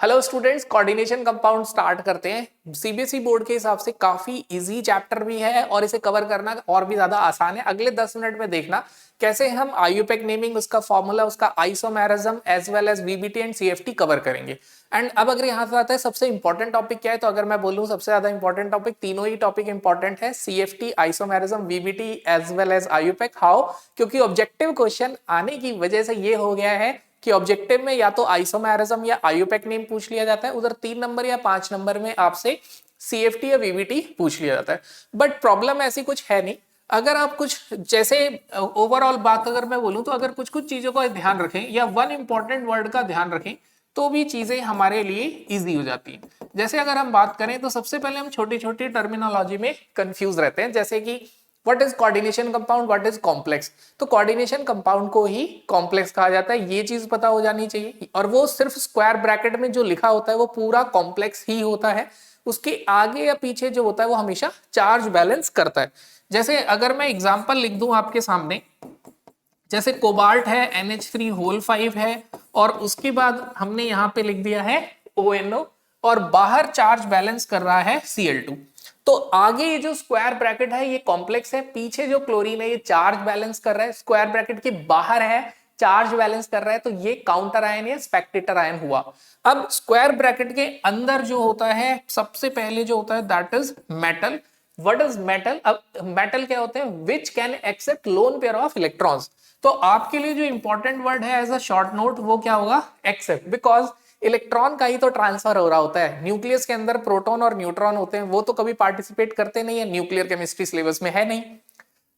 Hello students, coordination compound start करते हैं। CBSE board के हिसाब से काफी इजी चैप्टर भी है और इसे कवर करना और भी ज्यादा आसान है। अगले 10 मिनट में देखना कैसे हम आईयूपैक नेमिंग, उसका फॉर्मूला, उसका isomerism as well as VBT and CFT cover करेंगे। एंड अब अगर यहाँ से आता है सबसे इंपॉर्टेंट टॉपिक क्या है, तो अगर मैं बोलूँ सबसे ज्यादा इंपॉर्टेंट टॉपिक, तीनों ही टॉपिक इंपॉर्टेंट है, CFT, isomerism, VBT as well as IUPAC. How? क्योंकि ऑब्जेक्टिव क्वेश्चन आने की वजह से ये हो गया है कि ऑब्जेक्टिव में या तो आइसोमेरिज्म या आईयूपैक नेम पूछ लिया जाता है, उधर 3 नंबर या 5 नंबर में आपसे सीएफटी या वीवीटी पूछ लिया जाता है। बट प्रॉब्लम ऐसी कुछ है नहीं। अगर आप कुछ जैसे ओवरऑल बात अगर मैं बोलूं तो अगर कुछ कुछ चीजों का ध्यान रखें या वन इंपॉर्टेंट वर्ड का ध्यान रखें तो भी चीजें हमारे लिए इजी हो जाती हैं। जैसे अगर हम बात करें तो सबसे पहले हम छोटी छोटी टर्मिनोलॉजी में कंफ्यूज रहते हैं, जैसे कि what is coordination compound, what is complex. तो कोऑर्डिनेशन कंपाउंड को ही कॉम्प्लेक्स कहा जाता है, ये चीज पता हो जानी चाहिए। और वो सिर्फ स्क्वायर ब्रैकेट में जो लिखा होता है वो पूरा कॉम्प्लेक्स ही होता है, उसके आगे या पीछे जो होता है वो हमेशा चार्ज बैलेंस करता है। जैसे अगर मैं एग्जांपल लिख दूं आपके सामने, जैसे कोबाल्ट है NH3 होल 5 है और उसके बाद हमने यहाँ पे लिख दिया है ONO और बाहर चार्ज बैलेंस कर रहा है Cl2। तो आगे ये जो स्क्वायर ब्रैकेट है ये कॉम्प्लेक्स है, पीछे जो क्लोरीन है ये चार्ज बैलेंस कर रहा है, स्क्वायर ब्रैकेट के बाहर है चार्ज बैलेंस कर रहा है, तो ये काउंटर आयन या स्पेक्टेटर आयन हुआ। अब स्क्वायर ब्रैकेट के अंदर जो होता है सबसे पहले जो होता है that is metal. What is metal? अब मेटल क्या होते हैं? Which can accept lone pair of electrons. तो आपके लिए जो इंपॉर्टेंट वर्ड है एज अ शॉर्ट नोट वो क्या होगा? एक्सेप्ट। बिकॉज इलेक्ट्रॉन का ही तो ट्रांसफर हो रहा होता है। न्यूक्लियस के अंदर प्रोटॉन और न्यूट्रॉन होते हैं, वो तो कभी पार्टिसिपेट करते नहीं है, न्यूक्लियर केमिस्ट्री सिलेबस में है नहीं।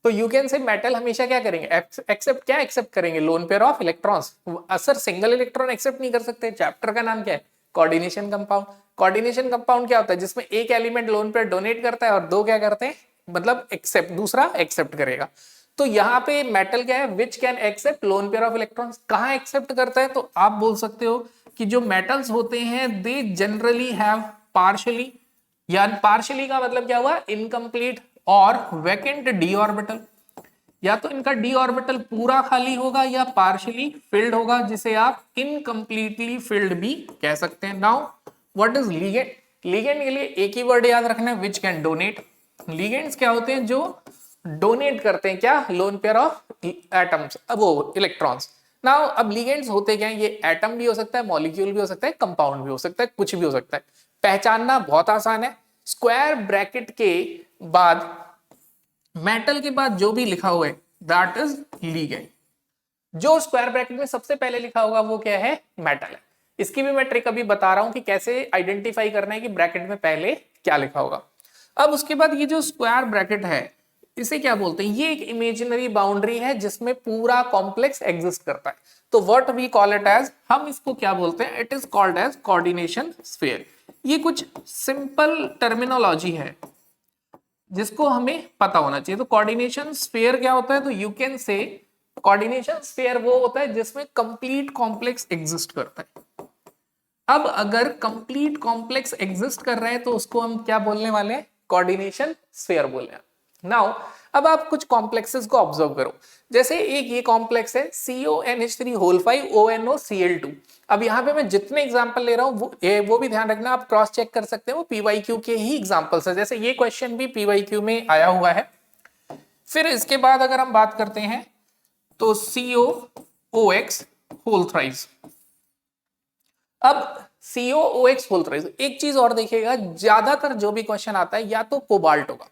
तो यू कैन से मेटल हमेशा क्या करेंगे? एक्सेप्ट। क्या एक्सेप्ट करेंगे? Lone pair of electrons. Sir single electron accept नहीं कर सकते। चैप्टर का नाम क्या है? Coordination compound. कोऑर्डिनेशन कंपाउंड क्या होता है? जिसमें एक एलिमेंट लोन पेयर डोनेट करता है और दो क्या करते हैं, मतलब एक्सेप्ट, दूसरा एक्सेप्ट करेगा। तो यहाँ पे मेटल क्या है? Which can accept lone pair of electrons. कहाँ एक्सेप्ट करता है? तो आप बोल सकते हो कि जो मेटल्स होते हैं दे जनरली हैव पार्शियली, या पार्शियली का मतलब क्या हुआ? इनकम्प्लीट और वैकेंट डी ऑर्बिटल। या तो इनका डी ऑर्बिटल पूरा खाली होगा या पार्शियली फिल्ड होगा, जिसे आप इनकम्प्लीटली फिल्ड भी कह सकते हैं। Now what is ligand? Ligand के लिए एक ही वर्ड याद रखना है, विच कैन डोनेट। लिगेंड्स क्या होते हैं? जो डोनेट करते हैं क्या? लोन पेयर ऑफ एटम्स, वो इलेक्ट्रॉन्स। नाउ अब लिगेंड्स होते क्या है? ये एटम भी हो सकता है, मॉलिक्यूल भी हो सकता है, कंपाउंड भी हो सकता है, कुछ भी हो सकता है। पहचानना बहुत आसान है। स्क्वायर ब्रैकेट के बाद, मेटल के बाद जो भी लिखा हुआ है दैट इज लिगेंड। जो स्क्वायर ब्रैकेट में सबसे पहले लिखा होगा वो क्या है? मेटल है। इसकी भी मैं ट्रिक अभी बता रहा हूं कि कैसे आइडेंटिफाई करना है कि ब्रैकेट में पहले क्या लिखा होगा। अब उसके बाद ये जो स्क्वायर ब्रैकेट है इसे क्या बोलते हैं? ये एक इमेजिनरी बाउंड्री है जिसमें पूरा कॉम्प्लेक्स एग्जिस्ट करता है। तो what we call it as, हम इसको क्या बोलते हैं? It is called as coordination sphere. ये कुछ सिंपल टर्मिनोलॉजी है जिसको हमें पता होना चाहिए। तो कोऑर्डिनेशन स्फीयर क्या होता है? तो you can say coordination sphere वो होता है जिसमें कंप्लीट कॉम्प्लेक्स एग्जिस्ट करता है। अब अगर कंप्लीट कॉम्प्लेक्स एग्जिस्ट कर रहा है तो उसको हम क्या बोलने वाले हैं? कोऑर्डिनेशन स्फीयर बोल रहे हैं। नाउ अब आप कुछ कॉम्प्लेक्सेस को ऑब्जर्व करो। जैसे एक ये कॉम्प्लेक्स है CONH3 होल 5 ONO Cl2। अब यहाँ पे मैं जितने एग्जांपल ले रहा हूँ वो भी ध्यान रखना, आप क्रॉस चेक कर सकते हो, वो PYQ के ही एग्जांपल्स है। जैसे ये क्वेश्चन भी PYQ में आया हुआ है। फिर इसके बाद अगर हम बात करते हैं तो COOX होल थ्राइस। अब COOX होल थ्राइस, एक चीज और देखिएगा, ज्यादातर जो भी क्वेश्चन आता है या तो कोबाल्ट होगा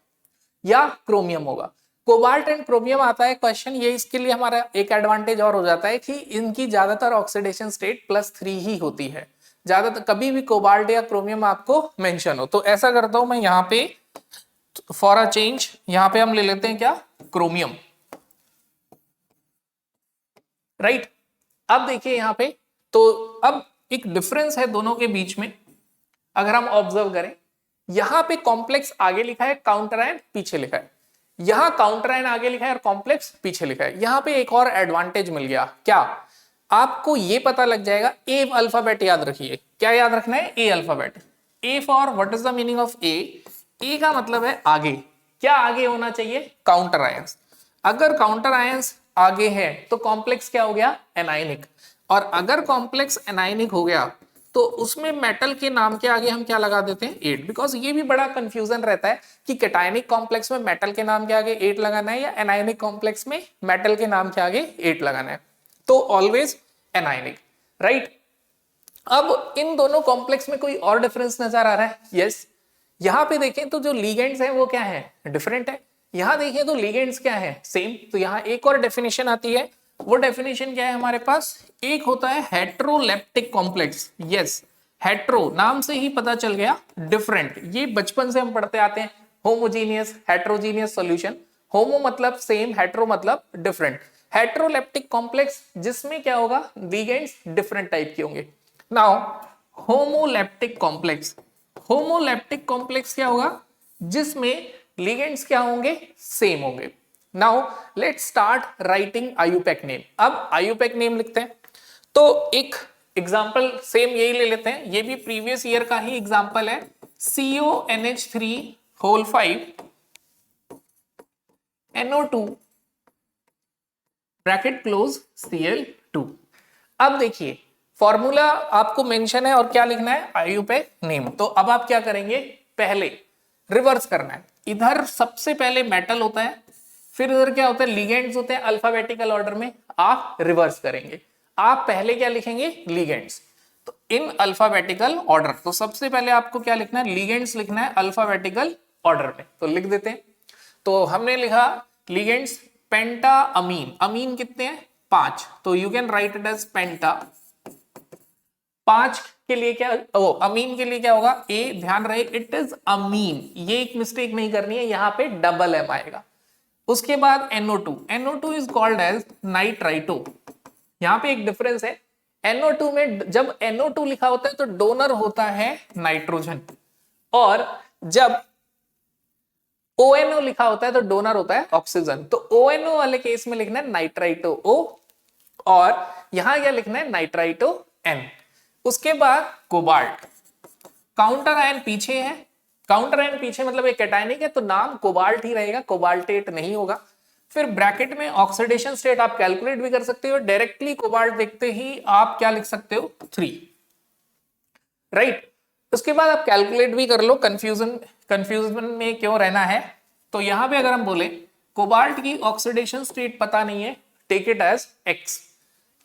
या क्रोमियम होगा। कोबाल्ट एंड क्रोमियम आता है क्वेश्चन, ये इसके लिए हमारा एक एडवांटेज और हो जाता है कि इनकी ज्यादातर ऑक्सीडेशन स्टेट +3 ही होती है। ज्यादातर कभी भी कोबाल्ट या क्रोमियम आपको मेंशन हो तो ऐसा करता हूं मैं यहाँ पे फॉर अ चेंज, यहाँ पे हम ले लेते हैं क्या? क्रोमियम। राइट। अब देखिए यहाँ पे, तो अब एक डिफरेंस है दोनों के बीच में। अगर हम ऑब्जर्व करें, यहां पे कॉम्प्लेक्स आगे लिखा है, काउंटर आयन पीछे लिखा है। यहां काउंटर आयन आगे लिखा है और कॉम्प्लेक्स पीछे लिखा है। यहां पे एक और एडवांटेज मिल गया। क्या? आपको ये पता लग जाएगा, ए अल्फाबेट याद रखिए। क्या याद रखना है? A alphabet. A for what is the meaning of A? A का मतलब है आगे। क्या आगे होना चाहिए? Counter ions. अगर काउंटर आयंस आगे है तो कॉम्प्लेक्स क्या हो गया? एनायनिक। और अगर कॉम्प्लेक्स एनायनिक हो गया तो उसमें मेटल के नाम के आगे हम क्या लगा देते हैं 8, बिकॉज ये भी बड़ा कंफ्यूजन रहता है कि कैटायनिक कॉम्प्लेक्स में मेटल के नाम के आगे 8 लगाना है या एनायनिक कॉम्प्लेक्स में मेटल के नाम के आगे 8 लगाना है। तो ऑलवेज एनायनिक, राइट। अब इन दोनों कॉम्प्लेक्स में कोई और डिफरेंस नजर आ रहा है? यस। यहां पे देखें तो जो लीगेंड्स हैं वो क्या है? डिफरेंट है। यहां देखें तो लीगेंड्स क्या है? सेम। तो यहां एक और डेफिनेशन आती है, वो डेफिनेशन क्या है हमारे पास? एक होता है हेट्रोलेप्टिक कॉम्प्लेक्स। यस, हेट्रो नाम से ही पता चल गया, डिफरेंट। ये बचपन से हम पढ़ते आते हैं, होमोजीनियस, हेट्रोजीनियस सॉल्यूशन। होमो मतलब सेम, हेट्रो मतलब डिफरेंट। हेट्रोलेप्टिक कॉम्प्लेक्स जिसमें क्या होगा? लीगेंड्स डिफरेंट टाइप के होंगे। Now homoleptic complex, homoleptic complex क्या होगा? जिसमें लिगेंड्स क्या होंगे? सेम होंगे। Now let's start writing IUPAC name. अब आईयूपैक नेम लिखते हैं, तो एक एग्जांपल सेम यही ले लेते हैं, ये भी प्रीवियस ईयर का ही एग्जांपल है। CONH3 whole 5 NO2 bracket close Cl2। अब देखिए फॉर्मूला आपको मेंशन है और क्या लिखना है? IUPAC name. तो अब आप क्या करेंगे? पहले रिवर्स करना है। इधर सबसे पहले मेटल होता है, फिर इधर क्या होता है? लिगेंड्स होते हैं अल्फाबेटिकल ऑर्डर में। आप रिवर्स करेंगे, आप पहले क्या लिखेंगे? लिगेंड्स। तो इन अल्फाबेटिकल ऑर्डर। तो सबसे पहले आपको क्या लिखना है? लिगेंड्स लिखना है अल्फाबेटिकल ऑर्डर में। तो लिख देते हैं। तो हमने लिखा लिगेंड्स पेंटा अमीन। अमीन कितने हैं? 5। तो you can write it as penta. 5 के लिए क्या? ओ अमीन के लिए क्या होगा? ए, ध्यान रहे इट इज अमीन, ये एक मिस्टेक नहीं करनी है, यहां पे डबल एम आएगा। उसके बाद NO2, NO2 is called as nitrito. यहां पे एक डिफरेंस है, NO2 में जब NO2 लिखा होता है तो डोनर होता है नाइट्रोजन, और जब ONO लिखा होता है तो डोनर होता है ऑक्सीजन। तो ONO वाले केस में लिखना है नाइट्राइटो O, और यहां क्या लिखना है? Nitrito N। उसके बाद कोबाल्ट, काउंटर आयन पीछे है, काउंटर आयन पीछे मतलब एक कैटायनिक है तो नाम कोबाल्ट ही रहेगा, कोबाल्टेट नहीं होगा। फिर ब्रैकेट में ऑक्सीडेशन स्टेट आप कैलकुलेट भी कर सकते हो, डायरेक्टली कोबाल्ट देखते ही आप क्या लिख सकते हो? 3, राइट। उसके बाद आप कैलकुलेट भी कर लो, कंफ्यूजन में क्यों रहना है। तो यहां पे अगर हम बोले कोबाल्ट की ऑक्सीडेशन स्टेट पता नहीं है, take it as X।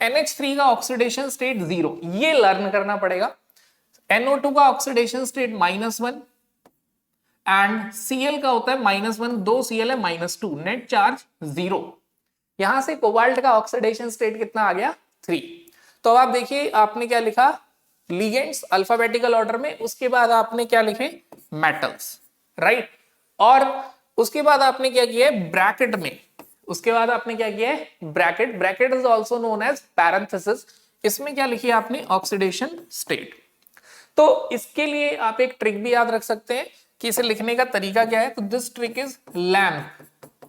NH3 का ऑक्सीडेशन स्टेट 0, ये लर्न करना पड़ेगा। NO2 का ऑक्सीडेशन स्टेट -1 एंड Cl का होता है -1, 2 Cl है -2, नेट चार्ज 0। यहां से कोबाल्ट का ऑक्सीडेशन स्टेट कितना आ गया? 3। तो अब आप देखिए आपने क्या लिखा? लिगेंड्स अल्फाबेटिकल ऑर्डर में, उसके बाद आपने क्या लिखे? Metals, right. और उसके बाद आपने क्या किया है? ब्रैकेट में, उसके बाद आपने क्या किया है? Bracket. Bracket is also known as parenthesis. इसमें क्या लिखिए आपने? Oxidation state. तो इसके लिए आप एक ट्रिक भी याद रख सकते हैं कि इसे लिखने का तरीका क्या है। तो दिस ट्रिक इज लैम्प,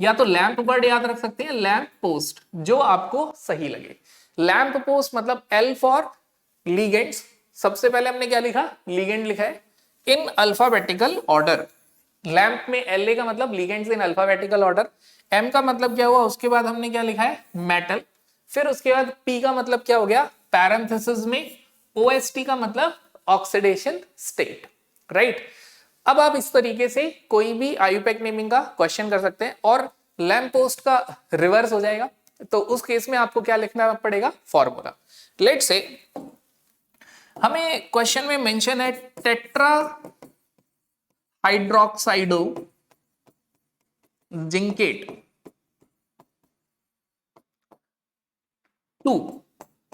या तो लैंप वर्ड याद रख सकते हैं, लैंप पोस्ट, जो आपको सही लगे। लैंप पोस्ट मतलब L फॉर लिगेंड्स। सबसे पहले हमने क्या लिखा? लिगेंड लिखा है इन अल्फाबेटिकल ऑर्डर। लैंप में La का मतलब ligands in alphabetical order. M का मतलब क्या हुआ? उसके बाद हमने क्या लिखा है? मेटल। फिर उसके बाद P का मतलब क्या हो गया? पैरेंथेसिस में OST का मतलब ऑक्सीडेशन स्टेट, राइट। अब आप इस तरीके से कोई भी आईयूपैक नेमिंग का क्वेश्चन कर सकते हैं, और लैंप पोस्ट का रिवर्स हो जाएगा। तो उस केस में आपको क्या लिखना पड़ेगा? फॉर्मूला। लेट्स से हमें क्वेश्चन में मेंशन है टेट्रा हाइड्रोक्साइडो जिंकेट 2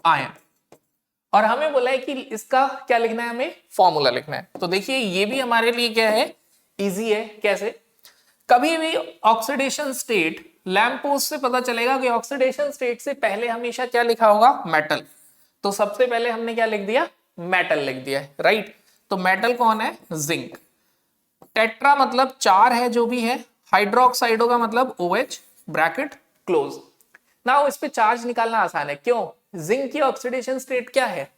आयन, और हमें बोला है कि इसका क्या लिखना है? हमें फॉर्मूला लिखना है। तो देखिए ये भी हमारे लिए क्या है? इजी है। कैसे? कभी भी ऑक्सीडेशन स्टेट लैंप पोस्ट से पता चलेगा कि ऑक्सीडेशन स्टेट से पहले हमेशा क्या लिखा होगा? मेटल। तो सबसे पहले हमने क्या लिख दिया? मेटल लिख दिया है, राइट। तो मेटल कौन है? जिंक। टेट्रा मतलब 4 है जो भी है, हाइड्रोक्साइडो का मतलब OH ब्रैकेट क्लोज। ना इस पे चार्ज निकालना आसान है, क्यों? जिंक की ऑक्सीडेशन स्टेट क्या है?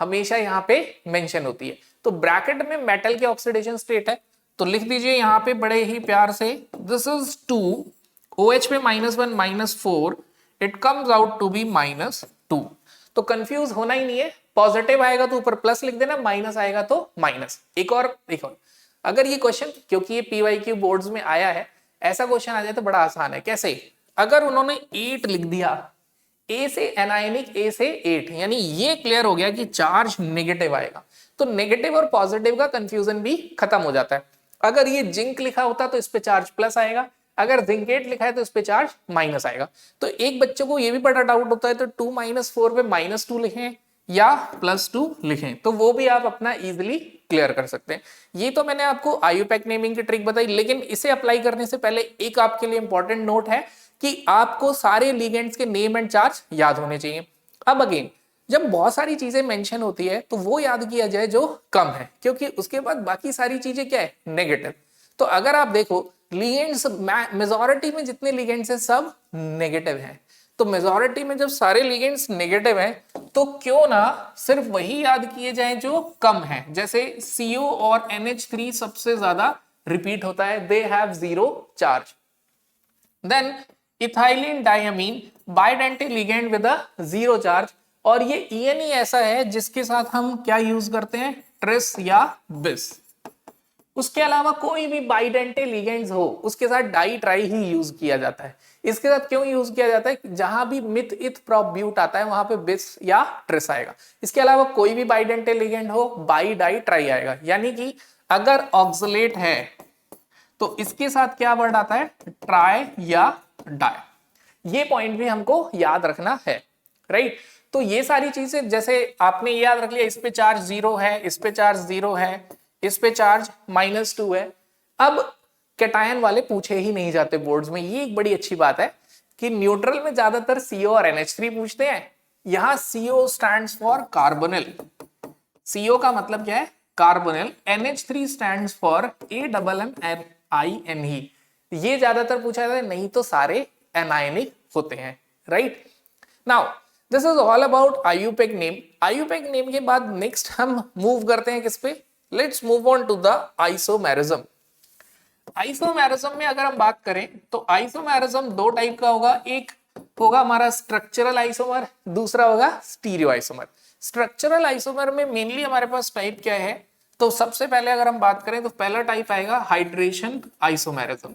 हमेशा यहाँ पे मेंशन होती है। तो ब्रैकेट में मेटल की ऑक्सीडेशन स्टेट है, तो लिख दीजिए यहाँ पे बड़े ही प्यार से, दिस इज 2, OH पे -1 -4, it comes out to be -2। तो कंफ्यूज होना ही नहीं है, पॉजिटिव आएगा तो ऊपर प्लस लिख देना, माइनस आएगा तो माइनस। एक और देखो, अगर ये क्वेश्चन, क्योंकि ये PYQ बोर्ड्स में आया है, ऐसा क्वेश्चन आ जाए तो बड़ा आसान है। कैसे? अगर उन्होंने 8 लिख दिया, ए से एनायनिक, ए से 8, यानी ये क्लियर हो गया कि चार्ज नेगेटिव आएगा, तो नेगेटिव और पॉजिटिव का कंफ्यूजन भी खत्म हो जाता है। अगर ये जिंक लिखा होता तो इस पे चार्ज प्लस आएगा, अगर जिंकेट लिखा है तो इस पे चार्ज माइनस आएगा। तो एक बच्चे को ये भी बड़ा डाउट होता है तो 2 - 4 पे -2 लिखें या +2 लिखें, तो वो भी आप अपना इजीली क्लियर कर सकते हैं। ये तो मैंने आपको IUPAC नेमिंग की ट्रिक बताई, लेकिन इसे अप्लाई करने से पहले एक आपके लिए इंपॉर्टेंट नोट है कि आपको सारे लिगेंड्स के नेम एंड चार्ज याद होने चाहिए। अब अगेन, जब बहुत सारी चीजें मेंशन होती है तो वो याद किया जाए जो कम है, क्योंकि उसके बाद बाकी सारी चीजें क्या है, नेगेटिव। तो अगर आप देखो लिगेंड्स, मेजॉरिटी में जितने लिगेंड्स हैं सब नेगेटिव हैं, तो मेजॉरिटी में जब सारे लिगेंड्स नेगेटिव हैं तो क्यों ना सिर्फ वही याद किए जाएं जो कम है। जैसे CO और NH3 सबसे ज्यादा रिपीट होता है, they have 0 charge. Then ethylene diamine bidentate ligand with a 0 charge, और ये EN ही ऐसा है जिसके साथ हम क्या यूज करते हैं, ट्रिस या बिस। उसके अलावा कोई भी बाइडेंटिक लिगेंड्स हो उसके साथ डाई ट्राई ही यूज किया जाता है। इसके साथ क्यों यूज किया जाता है, जहां भी मिथ इथ प्रोप ब्यूट आता है वहां पे बिस या ट्रिस आएगा। इसके अलावा कोई भी बाइडेंटिक लिगेंड हो, बाई डाई ट्राई आएगा। यानी कि अगर ऑक्सलेट है तो इसके साथ क्या वर्ड आता है, ट्राई या डाई। ये पॉइंट भी हमको याद रखना है, राइट। तो ये सारी चीजें, जैसे आपने याद रख लिया, इस पे चार्ज 0 है, इस पे चार्ज 0 है, इस पे चार्ज -2 है। अब कैटायन वाले पूछे ही नहीं जाते बोर्ड्स में, ये एक बड़ी अच्छी बात है कि न्यूट्रल में ज्यादातर CO और NH3 पूछते हैं। यहां CO stands for carbonyl, CO का मतलब क्या है, carbonyl. NH3 stands for AMMINE, ये ज्यादातर पूछा जाता है, नहीं तो सारे एनायनिक होते हैं, right. Now this is all about IUPAC name. IUPAC name के बाद नेक्स्ट हम मूव करते हैं किस पे, let's move on to the isomerism. Isomerism में अगर हम बात करें तो आइसोमेरिज्म 2 टाइप का होगा, एक होगा हमारा स्ट्रक्चरल आइसोमर, दूसरा होगा स्टीरियो आइसोमर। स्ट्रक्चरल आइसोमर में मेनली हमारे पास टाइप क्या है, तो सबसे पहले अगर हम बात करें तो पहला टाइप आएगा हाइड्रेशन आइसोमेरिज्म।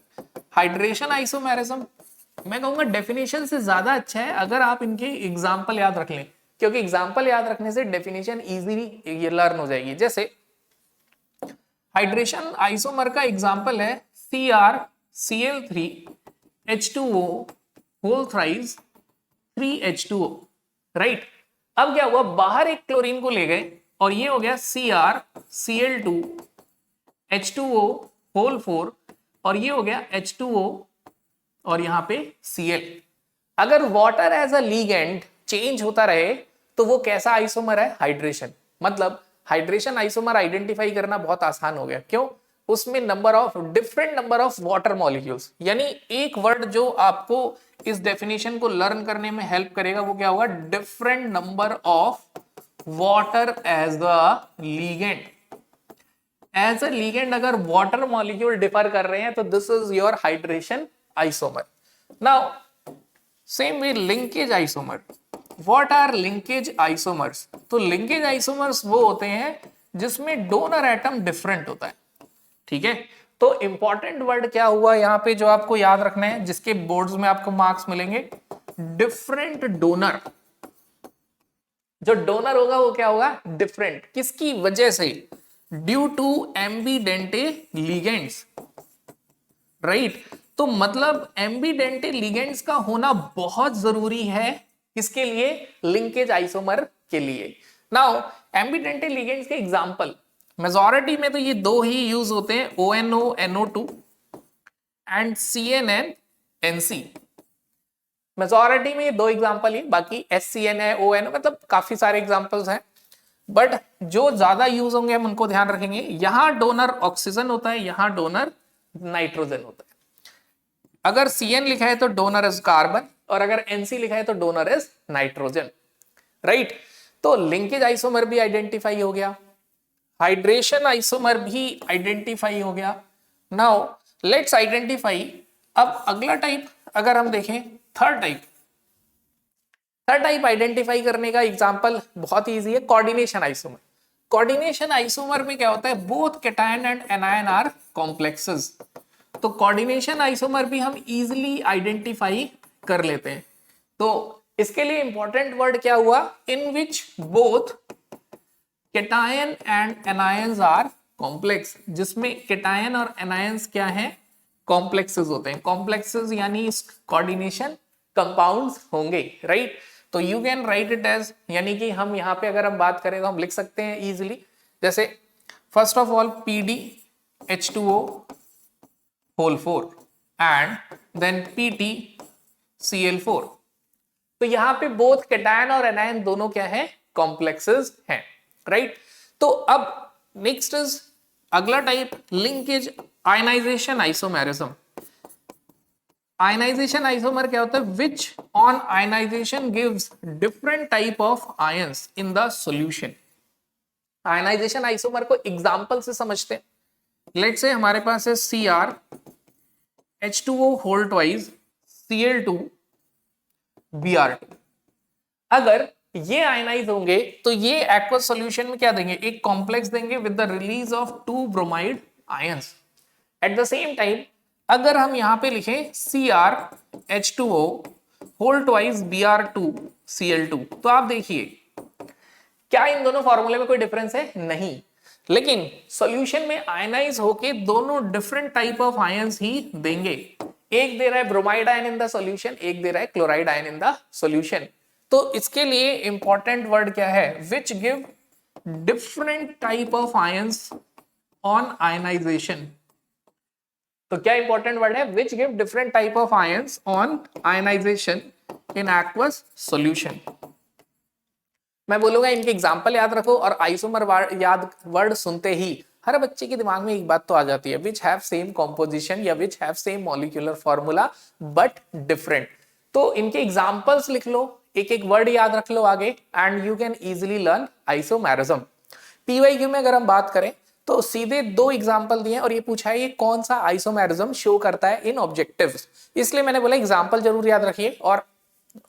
हाइड्रेशन आइसोमेरिज्म मैं कहूंगा डेफिनेशन से ज्यादा अच्छा है अगर आप इनके एग्जाम्पल याद रख लें, क्योंकि एग्जाम्पल याद रखने से डेफिनेशन इजीली ये लर्न हो जाएगी। जैसे हाइड्रेशन आइसोमर का एग्जाम्पल है CrCl3 H2O whole thrice 3H2O, right. अब क्या हुआ, बाहर एक क्लोरीन को ले गए और ये हो गया CrCl2 H2O होल 4, और ये हो गया H2O और यहां पे Cl। अगर water as a ligand change होता रहे तो वो कैसा आइसोमर है, हाइड्रेशन। मतलब हाइड्रेशन आइसोमर आइडेंटिफाई करना बहुत आसान हो गया, क्यों, उसमें different number of water molecules, यानी एक वर्ड जो आपको इस डेफिनेशन को लर्न करने में हेल्प करेगा वो क्या होगा, different number of water as a ligand. As a ligand अगर वाटर मॉलिक्यूल डिफर कर रहे हैं तो this is your hydration isomer. Now same way linkage isomer. What are linkage isomers, तो लिंकेज आइसोमर्स वो होते हैं जिसमें डोनर एटम डिफरेंट होता है, ठीक है। तो इंपॉर्टेंट वर्ड क्या हुआ यहाँ पे जो आपको याद रखना है, जिसके बोर्ड्स में आपको मार्क्स मिलेंगे, डिफरेंट डोनर। जो डोनर होगा वो क्या होगा, डिफरेंट, किसकी वजह से, ड्यू टू एम्बिडेंटे लिगेंड्स, राइट। तो मतलब एम्बिडेंटे लिगेंड्स का होना बहुत जरूरी है किसके लिए, लिंकेज आइसोमर के लिए। नाउ एम्बिडेंटे लिगेंड्स के एग्जांपल, मेजॉरिटी में तो ये 2 ही यूज होते हैं, ONO NO2 and CNN NC। Majority में ये 2 एग्जांपल ही, बाकी SCN है, ONO, मतलब काफी सारे एग्जांपल्स हैं, बट जो ज्यादा यूज होंगे हम उनको ध्यान रखेंगे। यहां डोनर ऑक्सीजन होता है, यहां डोनर नाइट्रोजन होता है। अगर CN लिखा है तो डोनर इज कार्बन, और अगर NC लिखा है तो डोनर इज नाइट्रोजन, राइट। तो लिंकेज आइसोमर भी आइडेंटिफाई हो गया, हाइड्रेशन आइसोमर भी आइडेंटिफाई हो गया। नाउ लेट्स आइडेंटिफाई अब अगला टाइप, अगर हम देखें third type, third type identify करने का एग्जांपल बहुत इजी है, कोऑर्डिनेशन आइसोमर। कोऑर्डिनेशन आइसोमर में क्या होता है, both cation and anion are complexes. तो कोऑर्डिनेशन आइसोमर भी हम इजीली आइडेंटिफाई कर लेते हैं। तो इसके लिए इंपॉर्टेंट वर्ड क्या हुआ, in which both cation and anions are complex, जिसमें कैटायन और एनायंस क्या है, कॉम्प्लेक्सेस होते हैं। कॉम्प्लेक्सेस यानी कोऑर्डिनेशन कंपाउंड्स होंगे, राइट। तो you can write it as, यानी कि हम यहाँ पे अगर हम बात करें तो हम लिख सकते हैं इजीली, जैसे first of all PdH2O whole 4 and then PtCl4। तो यहाँ पे बोथ कैटायन और एनायन दोनों क्या है, कॉम्प्लेक्सेस हैं, राइट। तो अब नेक्स्ट इज अगला type, linkage ionisation isomerism. Ionisation isomer क्या होता है, which on ionisation gives different type of ions in the solution. Ionisation isomer को एग्जांपल से समझते हैं। लेट्स से हमारे पास है CrH2O whole twice Cl2 Br2। अगर ये आयनाइज होंगे तो ये एक्वस सॉल्यूशन में क्या देंगे, एक कॉम्प्लेक्स देंगे with the release of 2 bromide ions. At the same time अगर हम यहां पे लिखें CrH2O होल ट्वाइस Br2Cl2, तो आप देखिए क्या इन दोनों फॉर्मूले में कोई डिफरेंस है, नहीं। लेकिन सॉल्यूशन में आयनाइज होके दोनों डिफरेंट टाइप ऑफ आयंस ही देंगे। एक दे रहा है bromide ion in the solution, एक दे रहा है chloride ion in the solution. तो इसके लिए इंपॉर्टेंट वर्ड क्या है, which give different type of ions on ionisation. तो क्या इंपॉर्टेंट वर्ड है, which give different type of ions on ionisation in aqueous solution. मैं बोलूंगा इनके एग्जांपल याद रखो, और आइसोमर वर्ड सुनते ही हर बच्चे के दिमाग में एक बात तो आ जाती है, विच हैव सेम कॉम्पोजिशन या which have same molecular formula but different. तो इनके एग्जांपल्स लिख लो, एक एक वर्ड याद रख लो आगे, and you can easily learn isomerism. PYQ में अगर हम बात करें तो सीधे 2 एग्जांपल दिए और ये पूछा है ये कौन सा आइसोमेरिज्म शो करता है इन ऑब्जेक्टिव्स। इसलिए मैंने बोला एग्जांपल जरूर याद रखिए। और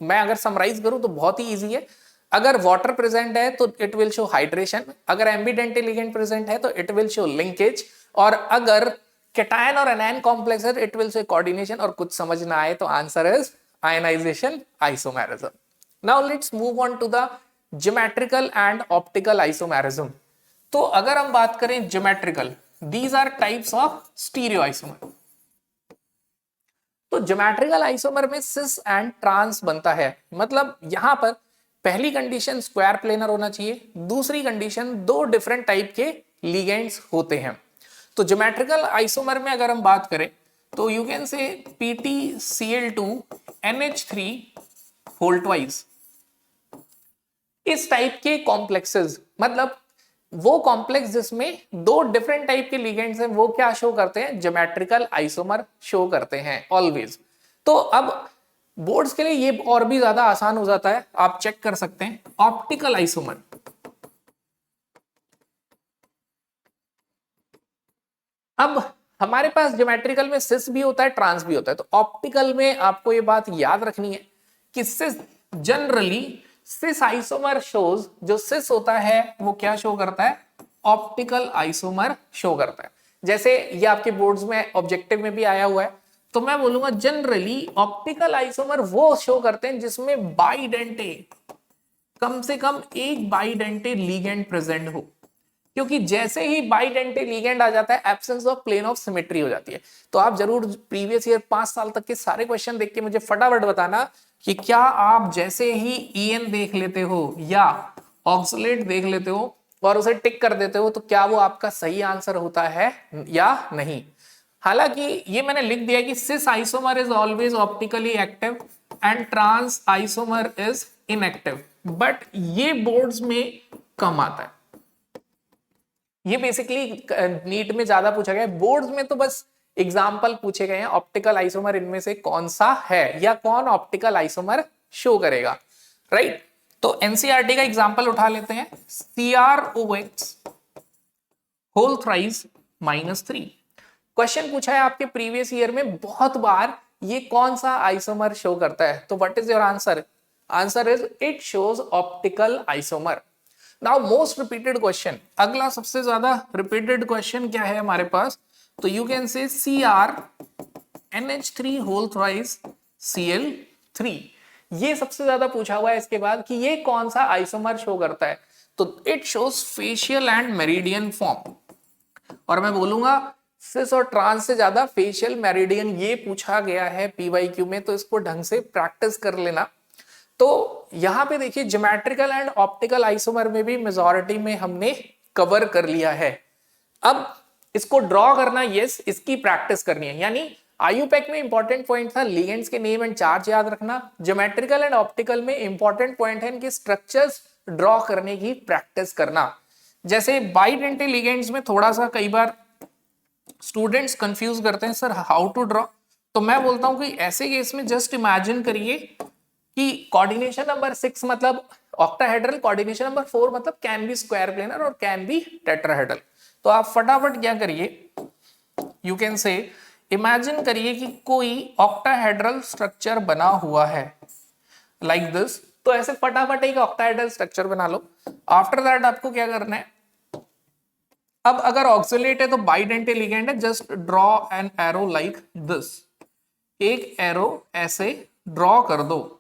मैं अगर समराइज करूं तो बहुत ही इजी है, अगर वाटर प्रेजेंट है तो इट विल शो हाइड्रेशन, अगर एम्बिडेंट लिगेंड प्रेजेंट है तो इट विल शो लिंकेज, और अगर कैटायन और एनायन कॉम्प्लेक्स है इट विल शो कोऑर्डिनेशन, और कुछ समझ ना आए तो answer is ionisation isomerism. Now let's move on to the geometrical and optical isomerism. तो अगर हम बात करें geometrical, these are types of stereo isomer. तो ज्योमेट्रिकल आइसोमर में सिस एंड ट्रांस बनता है, मतलब यहां पर पहली कंडीशन स्क्वायर प्लेनर होना चाहिए, दूसरी कंडीशन 2 डिफरेंट टाइप के लिगेंड्स होते हैं। तो ज्योमेट्रिकल आइसोमर में अगर हम बात करें तो you can say PtCl2 NH3 whole twice. इस टाइप के कॉम्प्लेक्सेस, मतलब वो कॉम्प्लेक्स जिसमें 2 डिफरेंट टाइप के लिगेंड्स हैं, वो क्या शो करते हैं, ज्योमेट्रिकल आइसोमर शो करते हैं ऑलवेज। तो अब बोर्ड्स के लिए ये और भी ज्यादा आसान हो जाता है, आप चेक कर सकते हैं ऑप्टिकल आइसोमर। अब हमारे पास ज्योमेट्रिकल में सिस भी होता है, ट्रांस भी होता है। तो ऑप्टिकल में आपको ये बात याद रखनी है कि सिस जनरली सिस आइसोमर शोज, जो सिस होता है वो क्या शो करता है, ऑप्टिकल आइसोमर शो करता है। जैसे ये आपके बोर्ड्स में ऑब्जेक्टिव में भी आया हुआ है, तो मैं बोलूंगा जनरली ऑप्टिकल आइसोमर वो शो करते हैं जिसमें बाइडेंटे, कम से कम एक बाइडेंटे लिगेंड प्रेजेंट हो, क्योंकि जैसे ही बाइडेंटे लिगेंड आ जाता है absence of plane of symmetry हो जाती है। तो आप जरूर प्रीवियस ईयर 5 साल तक के सारे क्वेश्चन देख के मुझे फटाफट बताना कि क्या आप जैसे ही EN देख लेते हो या ऑक्सलेट देख लेते हो और उसे टिक कर देते हो तो क्या वो आपका सही आंसर होता है या नहीं। हालांकि ये मैंने लिख दिया कि cis isomer is always optically active and trans isomer is inactive, but ये बोर्ड्स में कम आता है। ये बेसिकली नीट में ज्यादा पूछा गया है, बोर्ड्स में तो बस एग्जाम्पल पूछे गए हैं ऑप्टिकल आइसोमर इनमें से कौन सा है या कौन ऑप्टिकल आइसोमर शो करेगा, राइट। तो एनसीईआरटी का एग्जाम्पल उठा लेते हैं, CrOX होल थ्राइस -3। क्वेश्चन पूछा है आपके प्रीवियस ईयर में बहुत बार, ये कौन सा आइसोमर शो करता है, तो what is your answer, answer is it shows optical isomer. Now most repeated question, अगला सबसे ज्यादा रिपीटेड क्वेश्चन क्या है हमारे पास, तो you can say CrNH3 whole thrice Cl3, ये सबसे ज्यादा पूछा हुआ है इसके बाद कि ये कौन सा आइसोमर शो करता है, तो it shows facial and meridian form. और मैं बोलूंगा सिस और ट्रांस से ज्यादा फेशियल मेरिडियन ये पूछा गया है पीवाईक्यू में, तो इसको ढंग से प्रैक्टिस कर लेना। तो यहां पे देखिए ज्योमेट्रिकल एंड ऑप्टिकल आइसोमर में भी मेजॉरिटी में हमने कवर कर लिया है। अब इसको ड्रॉ करना, यस, इसकी प्रैक्टिस करनी है। यानी आईयूपैक में इंपॉर्टेंट पॉइंट था लिगेंड्स के नेम एंड चार्ज याद रखना, ज्योमेट्रिकल एंड ऑप्टिकल में इंपॉर्टेंट पॉइंट है इनके स्ट्रक्चर्स ड्रॉ करने की प्रैक्टिस करना। जैसे बाइडेंटल लिगेंड्स में थोड़ा सा कई बार स्टूडेंट्स कंफ्यूज करते हैं, सर हाउ टू ड्रॉ, तो मैं बोलता हूं कि ऐसे केस में जस्ट इमेजिन करिए कि कोऑर्डिनेशन नंबर 6 मतलब ऑक्टाहेड्रल, कोऑर्डिनेशन नंबर 4 मतलब कैन बी स्क्वायर प्लेनर और कैन बी टेट्राहेड्रल। तो आप फटाफट क्या करिए, यू कैन से इमेजिन करिए कि कोई ऑक्टाहेड्रल स्ट्रक्चर बना हुआ है लाइक दिस, तो ऐसे फटाफट एक ऑक्टाहेड्रल स्ट्रक्चर बना लो। आफ्टर दैट आपको क्या करना है, अब अगर ऑक्सिलेट है तो बाइडेंटल लिगेंड है, just draw an arrow like this, एक एरो ऐसे ड्रॉ कर दो,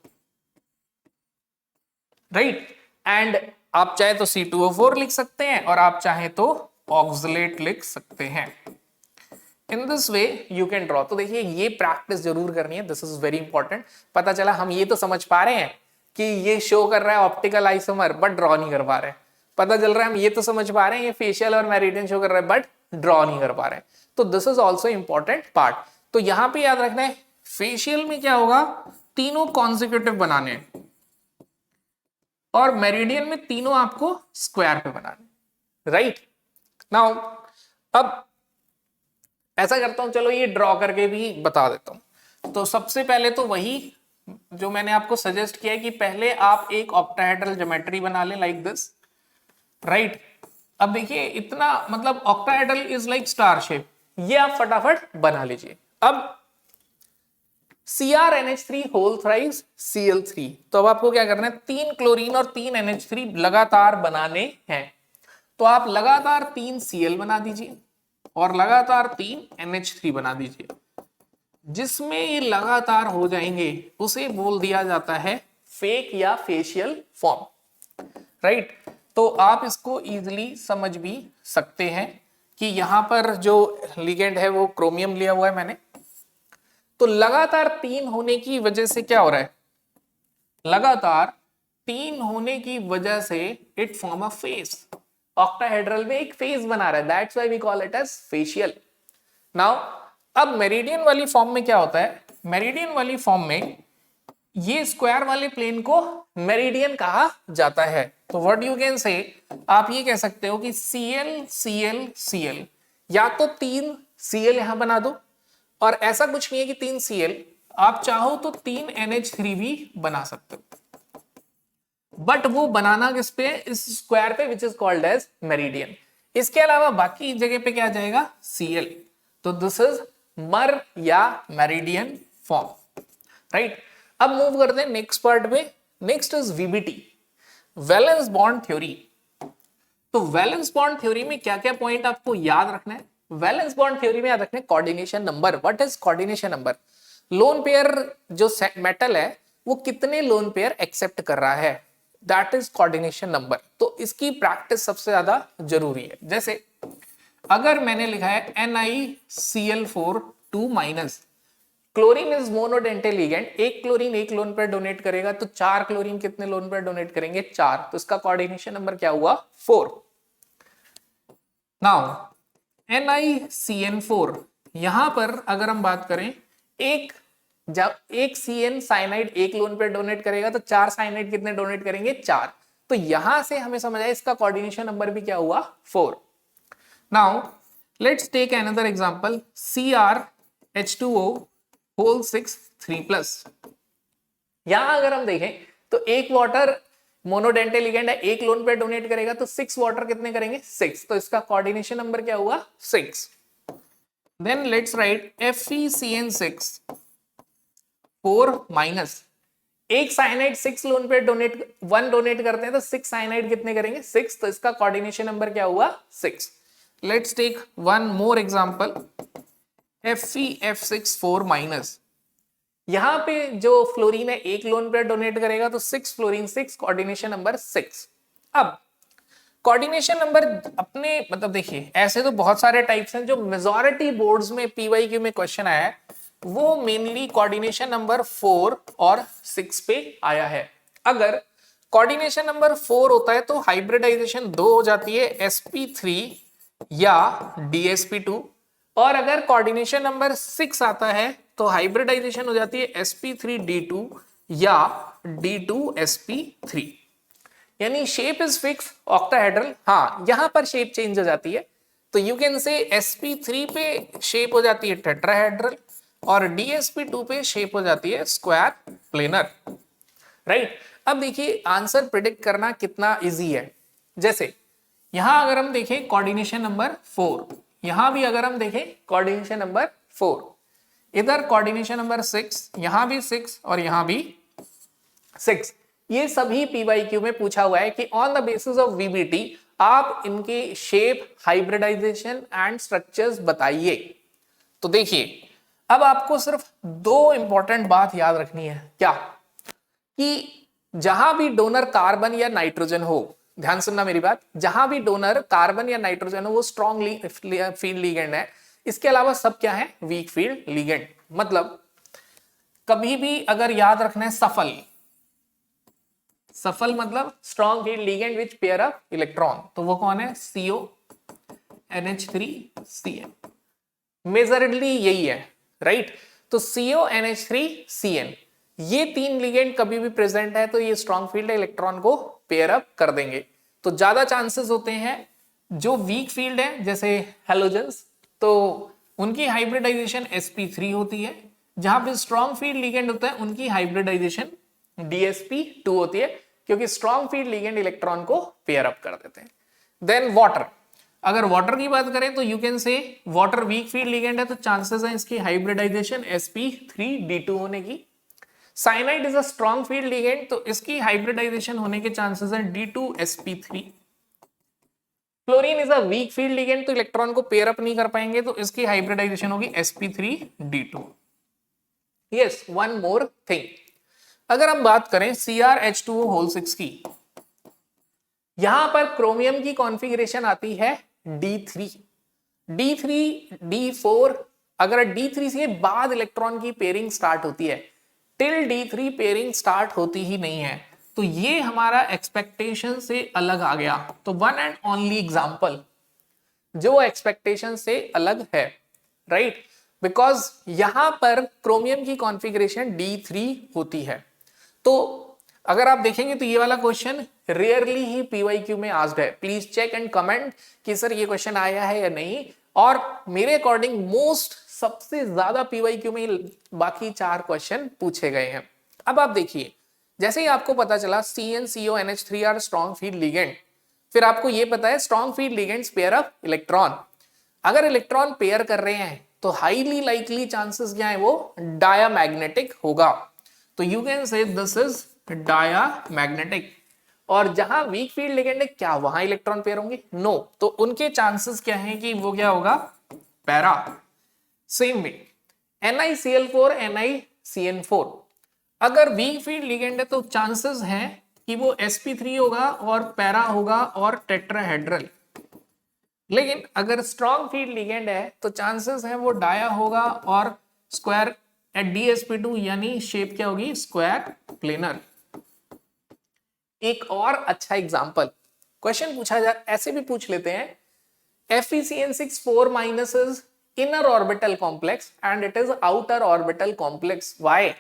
राइट। एंड आप चाहे तो C2O4 लिख सकते हैं और आप चाहे तो ऑक्सिलेट लिख सकते हैं। In this way you can draw. तो देखिए ये प्रैक्टिस जरूर करनी है, दिस इज वेरी इंपॉर्टेंट। पता चला हम ये तो समझ पा रहे हैं कि ये शो कर रहा है ऑप्टिकल आइसोमर बट ड्रॉ नहीं कर पा रहे हैं, पता चल रहा है हम ये तो समझ पा रहे हैं ये फेशियल और मेरिडियन शो कर रहा है बट ड्रॉ नहीं कर पा रहे हैं, तो this is also important part. तो यहां पे याद रखना है फेशियल में क्या होगा, तीनों कॉन्जिक्यूटिव बनाने हैं और मेरिडियन में तीनों आपको स्क्वायर पे बनाने, राइट। नाउ अब ऐसा करता हूं, चलो ये ड्रॉ करके भी बता देता हूं। तो सबसे पहले तो वही जो मैंने आपको सजेस्ट किया है कि पहले आप एक ऑक्टाहेड्रल ज्योमेट्री बना लें लाइक दिस, राइट। अब देखिए इतना मतलब octahedral is like star shape, ये आप फटाफट बना लीजिए। अब CrNH3 होल थ्राइस Cl3, तो अब आपको क्या करना है, 3 क्लोरीन और 3 NH3 लगातार बनाने हैं। तो आप लगातार 3 Cl बना दीजिए और लगातार 3 NH3 बना दीजिए। जिसमें ये लगातार हो जाएंगे उसे बोल दिया जाता है फेक या फेशियल फॉर्म, राइट। तो आप इसको इजीली समझ भी सकते हैं कि यहां पर जो लिगेंड है वो क्रोमियम लिया हुआ है मैंने, तो लगातार 3 होने की वजह से क्या हो रहा है, लगातार 3 होने की वजह से it form a face, octahedral में एक फेस बना रहा है, that's why we call it as facial. Now अब मेरिडियन वाली फॉर्म में क्या होता है, मेरिडियन वाली फॉर्म में ये स्क्वायर वाले प्लेन को मेरिडियन कहा जाता है। तो व्हाट यू कैन से, आप ये कह सकते हो कि Cl Cl Cl, या तो 3 Cl यहां बना दो, और ऐसा कुछ नहीं है कि 3 Cl, आप चाहो तो 3 NH3 भी बना सकते हो, बट वो बनाना किस पे, इस स्क्वायर पे which is called as meridian. इसके अलावा बाकी जगह पे क्या आ जाएगा, Cl। तो दिस इज मर या मेरिडियन फॉर्म, राइट। अब मूव करते हैं नेक्स्ट पार्ट पे, next is VBT, valence bond theory. तो वैलेंस बॉन्ड थ्योरी में क्या क्या पॉइंट आपको याद रखना है, वैलेंस बॉन्ड थ्योरी में याद रखना है coordination number. What is coordination number, lone pair जो मेटल है वो कितने लोन पेयर एक्सेप्ट कर रहा है, दैट इज कोऑर्डिनेशन नंबर। तो इसकी प्रैक्टिस सबसे ज्यादा जरूरी है। जैसे अगर मैंने लिखा है NiCl4 2-, क्लोरीन इज मोनोडेंटल लिगेंड, एक क्लोरीन एक लोन पेयर डोनेट करेगा, तो 4 क्लोरीन कितने लोन पेयर डोनेट करेंगे, 4, तो इसका कोऑर्डिनेशन नंबर क्या हुआ, 4। नाउ NiCN4, यहां पर अगर हम बात करें, एक जब एक CN साइनाइड एक लोन पेयर डोनेट करेगा तो 4 साइनाइड कितने डोनेट करेंगे, 4। तो यहां से हमें समझ आया इसका कोऑर्डिनेशन नंबर भी क्या हुआ, 4। Now let's take another example, CrH2O whole 6 3+। यहां अगर हम देखें तो एक वाटर मोनोडेंटल लिगेंड है, एक लोन पेयर डोनेट करेगा तो 6 वाटर कितने करेंगे, 6, तो इसका कोऑर्डिनेशन नंबर क्या हुआ, 6। देन लेट्स राइट FeCN6 4-, एक साइनाइड 6 लोन पेयर डोनेट करते हैं तो 6 साइनाइड कितने करेंगे 6, तो इसका कोऑर्डिनेशन नंबर क्या हुआ 6। Let's take one more example FeF6 4-। यहां पे जो फ्लोरीन है एक लोन पेयर डोनेट करेगा तो 6 फ्लोरीन 6, कोऑर्डिनेशन नंबर 6। अब कोऑर्डिनेशन नंबर अपने मतलब देखिए ऐसे तो बहुत सारे टाइप्स हैं, जो मेजॉरिटी बोर्ड्स में पीवाईक्यू में क्वेश्चन आया है वो मेनली कोऑर्डिनेशन नंबर 4 और 6 पे आया है। अगर कोऑर्डिनेशन नंबर 4 होता है तो हाइब्रिडाइजेशन 2 हो जाती है sp3 या dsp2, और अगर कोऑर्डिनेशन नंबर 6 आता है तो हाइब्रिडाइजेशन हो जाती है sp3d2 या d2sp3। यानी शेप इज फिक्स ऑक्टाहेड्रल, हाँ यहां पर शेप चेंज हो जाती है, तो यू कैन से sp3 पे शेप हो जाती है टेट्राहेड्रल और dsp2 पे शेप हो जाती है स्क्वायर प्लेनर, राइट। अब देखिए आंसर प्रिडिक्ट करना कितना इजी है। जैसे यहां अगर हम देखें कोऑर्डिनेशन नंबर 4, यहां भी अगर हम देखें कोऑर्डिनेशन नंबर 4, इधर कोऑर्डिनेशन नंबर 6, यहां भी 6 और यहां भी 6, ये सभी पीवाईक्यू में पूछा हुआ है कि on the basis of VBT आप इनके शेप, हाइब्रिडाइजेशन एंड स्ट्रक्चर्स बताइए। तो देखिए अब आपको सिर्फ 2 इंपॉर्टेंट बात याद रखनी है, क्या कि जहां भी डोनर कार्बन या नाइट्रोजन हो, ध्यान सुनना मेरी बात, जहां भी डोनर कार्बन या नाइट्रोजन हो वो स्ट्रॉन्ग फील्ड लिगेंड है, इसके अलावा सब क्या है वीक फील्ड लिगेंड। मतलब कभी भी अगर याद रखना है सफल मतलब strong field ligand which pair up electron, तो वो कौन है CONH3CN, मेजरली यही है, राइट। तो CONH3CN ये 3 लिगेंड कभी भी प्रेजेंट है तो ये स्ट्रॉन्ग फील्ड इलेक्ट्रॉन को पेयर अप कर देंगे। तो ज्यादा चांसेस होते हैं जो वीक फील्ड है जैसे हैलोजेंस, तो उनकी हाइब्रिडाइजेशन sp3 होती है, जहां पे स्ट्रॉन्ग फील्ड लिगेंड होता है उनकी हाइब्रिडाइजेशन dsp2 होती है, क्योंकि स्ट्रॉन्ग फील्ड लिगेंड इलेक्ट्रॉन को पेयर अप कर देते हैं। देन वाटर, अगर वाटर की बात करें तो you can say water weak field ligand है तो चांसेस है इसकी हाइब्रिडाइजेशन sp3d2 होने की। Cyanide is a strong field ligand तो इसकी हाइब्रिडाइजेशन होने के चांसेस है d2sp3। Fluorine is a weak field ligand तो इलेक्ट्रॉन को पेयर अप नहीं कर पाएंगे तो इसकी हाइब्रिडाइजेशन होगी sp3d2। Yes, one more thing, अगर हम बात करें CrH2O6 की, यहां पर क्रोमियम की कॉन्फ़िगरेशन आती है D3, D4, अगर D3 से बाद इलेक्ट्रॉन की पेयरिंग स्टार्ट होती है, टिल D3 पेयरिंग स्टार्ट होती ही नहीं है, तो ये हमारा एक्सपेक्टेशन से अलग आ गया। तो वन एंड ओनली एग्जांपल जो एक्सपेक्टेशन से अलग है, राइट, बिकॉज यहां पर क्रोमियम की कॉन्फ़िगरेशन D3 होती है। तो अगर आप देखेंगे तो ये वाला क्वेश्चन रेयरली ही पीवाईक्यू में आस्क्ड है, प्लीज चेक एंड कमेंट कि सर ये क्वेश्चन आया है या नहीं, और मेरे अकॉर्डिंग मोस्ट सबसे ज्यादा पीवाईक्यू में बाकी 4 क्वेश्चन पूछे गए हैं। अब आप देखिए, जैसे ही आपको पता चला CnCONH3 are strong field ligand, फिर आपको ये पता है strong field ligands pair up electron, अगर इलेक्ट्रॉन पेयर कर रहे हैं तो हाईली लाइकली चांसेस क्या है वो डायामैग्नेटिक होगा, तो you can say this is diamagnetic. और जहां वीक फील्ड लिगेंड है क्या वहां इलेक्ट्रॉन पेयर होंगे? नो, तो उनके चांसेस क्या हैं कि वो क्या होगा para. Same way NiCl4 NiCN4, अगर वीक फील्ड लिगेंड है तो चांसेस हैं कि वो sp3 होगा और पैरा होगा और टेट्राहेड्रल, लेकिन अगर स्ट्रॉन्ग फील्ड लिगेंड है तो चांसेस हैं वो डाया होगा और स्क्वायर एट dsp2, यानी शेप क्या होगी स्क्वायर प्लेनर। एक और अच्छा एग्जांपल क्वेश्चन पूछा जा, ऐसे भी पूछ लेते हैं FeCN6 4- is inner orbital complex and it is outer orbital complex. Why?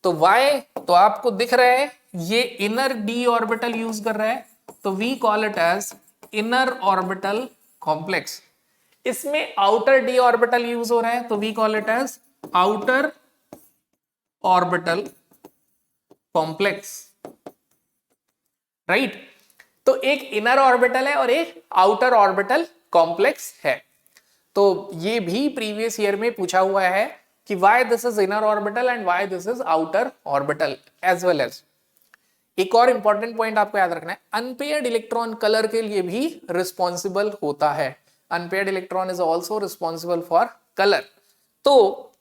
तो वाई तो आपको दिख रहा है ये इनर d ऑर्बिटल यूज कर रहा है, तो we call it as inner orbital complex. इसमें आउटर d ऑर्बिटल यूज हो रहा है तो we call it as outer orbital complex, right. तो एक इनर ऑर्बिटल है और एक आउटर ऑर्बिटल कॉम्प्लेक्स है। तो ये भी प्रीवियस ईयर में पूछा हुआ है कि why this is inner orbital and why this is outer orbital as well as एक और इंपॉर्टेंट पॉइंट आपको याद रखना है, अनपेयर्ड इलेक्ट्रॉन कलर के लिए भी रिस्पॉन्सिबल होता है। Unpaired electron is also responsible for colour. तो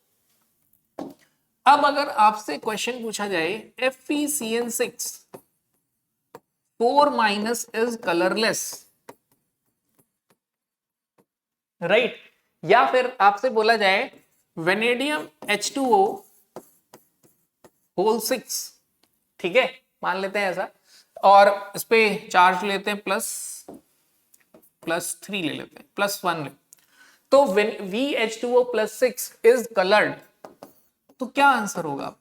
अब अगर आपसे क्वेश्चन पूछा जाए FeCN6 4- इज कलरलेस, राइट, या फिर आपसे बोला जाए वेनेडियम H2O होल 6, ठीक है, मान लेते हैं ऐसा, और इस पे चार्ज लेते हैं +3 ले लेते हैं, +1 ले, तो VH2O +6 इज कलर्ड, तो क्या आंसर होगा?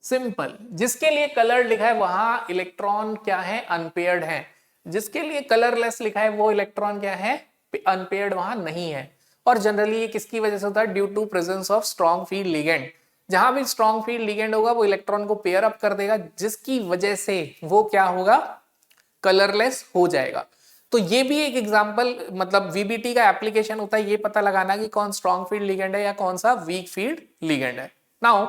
सिंपल, जिसके लिए कलर्ड लिखा है वहां इलेक्ट्रॉन क्या है? अनपेयर्ड है। जिसके लिए कलरलेस लिखा है वो इलेक्ट्रॉन क्या है? अनपेयर्ड वहां नहीं है। और जनरली ये किसकी वजह से होता है? Due to presence of strong field ligand. जहां भी स्ट्रॉन्ग फील्ड लिगेंड होगा वो इलेक्ट्रॉन को पेयर अप कर देगा, जिसकी वजह से वो क्या होगा? कलरलेस हो जाएगा। तो ये भी एक एग्जांपल, मतलब वीबीटी का एप्लीकेशन होता है ये पता लगाना कि कौन स्ट्रॉन्ग फील्ड लिगेंड है या कौन सा वीक फील्ड लिगेंड है। नाउ